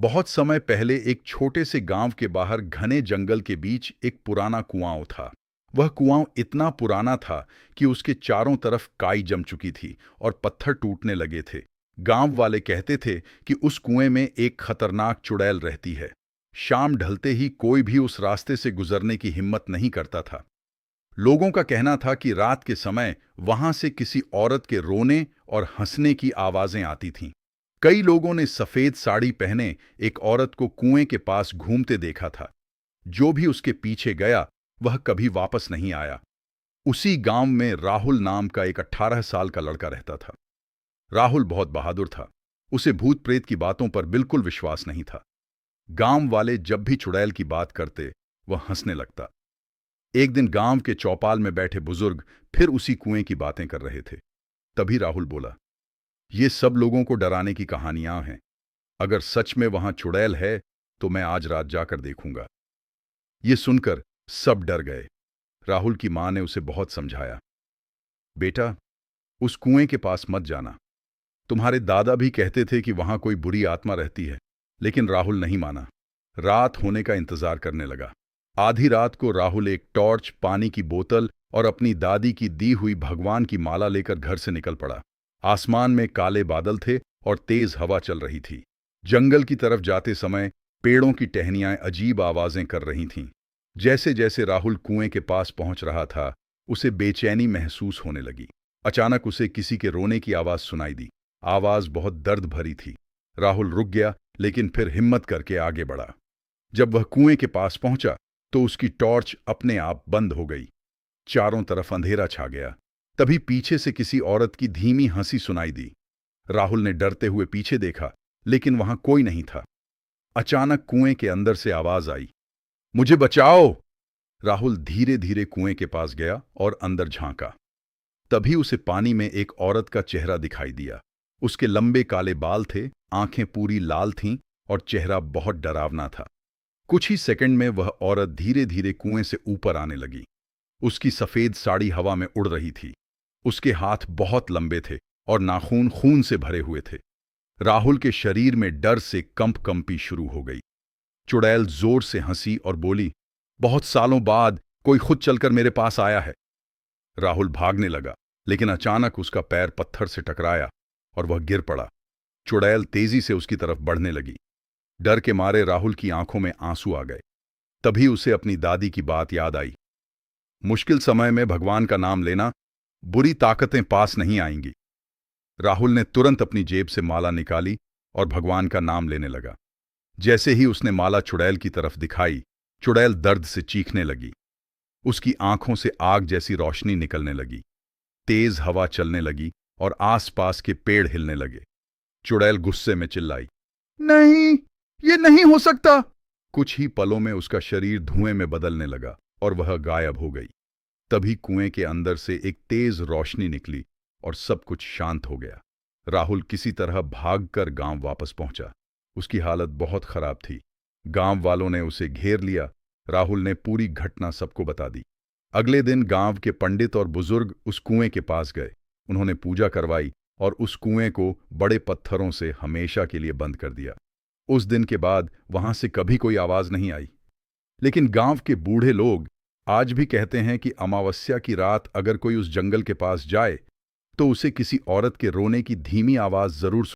बहुत समय पहले एक छोटे से गांव के बाहर घने जंगल के बीच एक पुराना कुआं था। वह कुआं इतना पुराना था कि उसके चारों तरफ काई जम चुकी थी और पत्थर टूटने लगे थे। गांव वाले कहते थे कि उस कुएं में एक खतरनाक चुड़ैल रहती है। शाम ढलते ही कोई भी उस रास्ते से गुजरने की हिम्मत नहीं करता था। लोगों का कहना था कि रात के समय वहां से किसी औरत के रोने और हंसने की आवाजें आती थीं। कई लोगों ने सफेद साड़ी पहने एक औरत को कुएं के पास घूमते देखा था। जो भी उसके पीछे गया वह कभी वापस नहीं आया। उसी गांव में राहुल नाम का एक 18 साल का लड़का रहता था। राहुल बहुत बहादुर था। उसे भूत प्रेत की बातों पर बिल्कुल विश्वास नहीं था। गांव वाले जब भी चुड़ैल की बात करते वह हंसने लगता। एक दिन गांव के चौपाल में बैठे बुजुर्ग फिर उसी कुएं की बातें कर रहे थे। तभी राहुल बोला, ये सब लोगों को डराने की कहानियां हैं। अगर सच में वहां चुड़ैल है तो मैं आज रात जाकर देखूंगा। ये सुनकर सब डर गए। राहुल की मां ने उसे बहुत समझाया, बेटा, उस कुएं के पास मत जाना। तुम्हारे दादा भी कहते थे कि वहां कोई बुरी आत्मा रहती है। लेकिन राहुल नहीं माना। रात होने का इंतजार करने लगा। आधी रात को राहुल एक टॉर्च, पानी की बोतल और अपनी दादी की दी हुई भगवान की माला लेकर घर से निकल पड़ा। आसमान में काले बादल थे और तेज हवा चल रही थी। जंगल की तरफ जाते समय पेड़ों की टहनियां अजीब आवाजें कर रही थीं। जैसे जैसे राहुल कुएं के पास पहुंच रहा था, उसे बेचैनी महसूस होने लगी। अचानक उसे किसी के रोने की आवाज सुनाई दी। आवाज बहुत दर्द भरी थी। राहुल रुक गया, लेकिन फिर हिम्मत करके आगे बढ़ा। जब वह कुएं के पास पहुंचा तो उसकी टॉर्च अपने आप बंद हो गई। चारों तरफ अंधेरा छा गया। तभी पीछे से किसी औरत की धीमी हंसी सुनाई दी। राहुल ने डरते हुए पीछे देखा, लेकिन वहां कोई नहीं था। अचानक कुएं के अंदर से आवाज आई, मुझे बचाओ। राहुल धीरे धीरे कुएं के पास गया और अंदर झांका। तभी उसे पानी में एक औरत का चेहरा दिखाई दिया। उसके लंबे काले बाल थे, आंखें पूरी लाल थीं और चेहरा बहुत डरावना था। कुछ ही सेकंड में वह औरत धीरे धीरे कुएं से ऊपर आने लगी। उसकी सफेद साड़ी हवा में उड़ रही थी। उसके हाथ बहुत लंबे थे और नाखून खून से भरे हुए थे। राहुल के शरीर में डर से कंपी शुरू हो गई। चुड़ैल जोर से हंसी और बोली, बहुत सालों बाद कोई खुद चलकर मेरे पास आया है। राहुल भागने लगा, लेकिन अचानक उसका पैर पत्थर से टकराया और वह गिर पड़ा। चुड़ैल तेजी से उसकी तरफ बढ़ने लगी। डर के मारे राहुल की आंखों में आंसू आ गए। तभी उसे अपनी दादी की बात याद आई, मुश्किल समय में भगवान का नाम लेना, बुरी ताकतें पास नहीं आएंगी। राहुल ने तुरंत अपनी जेब से माला निकाली और भगवान का नाम लेने लगा। जैसे ही उसने माला चुड़ैल की तरफ दिखाई, चुड़ैल दर्द से चीखने लगी। उसकी आंखों से आग जैसी रोशनी निकलने लगी। तेज हवा चलने लगी और आसपास के पेड़ हिलने लगे। चुड़ैल गुस्से में चिल्लाई, नहीं, ये नहीं हो सकता। कुछ ही पलों में उसका शरीर धुएं में बदलने लगा और वह गायब हो गई। तभी कुएं के अंदर से एक तेज रोशनी निकली और सब कुछ शांत हो गया। राहुल किसी तरह भागकर गांव वापस पहुंचा। उसकी हालत बहुत खराब थी। गांव वालों ने उसे घेर लिया। राहुल ने पूरी घटना सबको बता दी। अगले दिन गांव के पंडित और बुजुर्ग उस कुएं के पास गए। उन्होंने पूजा करवाई और उस कुएं को बड़े पत्थरों से हमेशा के लिए बंद कर दिया। उस दिन के बाद वहां से कभी कोई आवाज नहीं आई। लेकिन गांव के बूढ़े लोग आज भी कहते हैं कि अमावस्या की रात अगर कोई उस जंगल के पास जाए तो उसे किसी औरत के रोने की धीमी आवाज जरूर